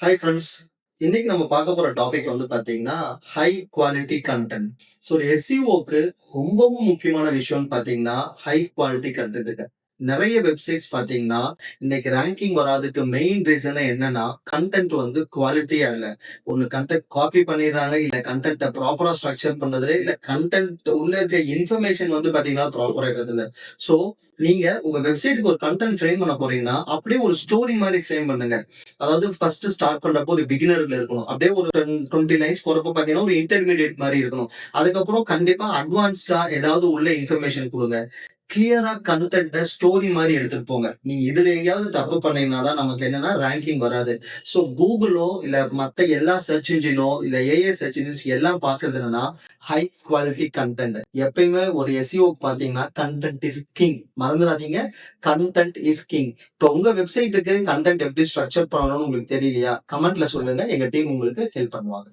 Hi friends. இன்னைக்கு நம்ம பார்க்க போற டாபிக் வந்து பார்த்தீங்கன்னா, ஹை குவாலிட்டி கன்டென்ட். ஸோ ஒரு எஸ்இஓக்கு ரொம்பவும் முக்கியமான விஷயம்னு பார்த்தீங்கன்னா, ஹை குவாலிட்டி கன்டென்ட்டுங்க. நெறைய வெப்சைட்ஸ் பார்த்தீங்கன்னா, இன்னைக்கு ரேங்கிங் வராததுக்கு மெயின் ரீசனே என்னன்னா, கன்டென்ட் வந்து குவாலிட்டியா இல்ல. ஒண்ணு கன்டென்ட் காப்பி பண்ணிடுறாங்க, இல்ல கன்டென்ட்ட ப்ராப்பரா ஸ்ட்ரக்சர் பண்றதுல, இல்ல கன்டென்ட் உள்ள இருக்க இன்ஃபர்மேஷன் வந்து பார்த்தீங்கன்னா, ப்ராப்பரா இல்ல. ஸோ நீங்க உங்க வெப்சைட்க்கு ஒரு கன்டென்ட் ஃப்ரேம் பண்ண போறீங்கன்னா, அப்படியே ஒரு ஸ்டோரி மாரி ஃப்ரேம் பண்ணுங்க. அதாவது ஃபர்ஸ்ட் ஸ்டார்ட் பண்றப்போ ஒரு பிகினர்ல இருக்கணும். அப்படியே ஒரு 20 லைன்ஸ் போறப்போ பார்த்தீங்கன்னா, ஒரு இன்டர்மீடியேட் மாரி இருக்கணும். அதுக்கப்புறம் கண்டிப்பா அட்வான்ஸ்டா ஏதாவது உள்ள இன்ஃபர்மேஷன் குடுங்க. கிளியரா கன்டென்ட்ட ஸ்டோரி மாரி எடுத்துட்டு போங்க. நீங்க இதுல எங்கேயாவது தப்பு பண்ணீங்கன்னா தான் நமக்கு என்னன்னா ரேங்கிங் வராது. ஸோ கூகுளோ இல்ல மத்த எல்லா சர்ச் இன்ஜினோ இல்ல ஏஐ சர்ச் இன்ஜின்ஸ் எல்லாம் பார்க்கிறது என்னன்னா, ஹை குவாலிட்டி கன்டென்ட். எப்பயுமே ஒரு எஸ்இஓ பார்த்தீங்கன்னா, கன்டென்ட் இஸ் கிங். மறந்துறாதீங்க. Content is king. இப்போ உங்க வெப்சைட்டுக்கு கன்டென்ட் எப்படி ஸ்ட்ரக்சர் பண்ணணும்னு உங்களுக்கு தெரியலையா? கமெண்ட்ல சொல்லுங்க. எங்க டீம் உங்களுக்கு ஹெல்ப் பண்ணுவாங்க.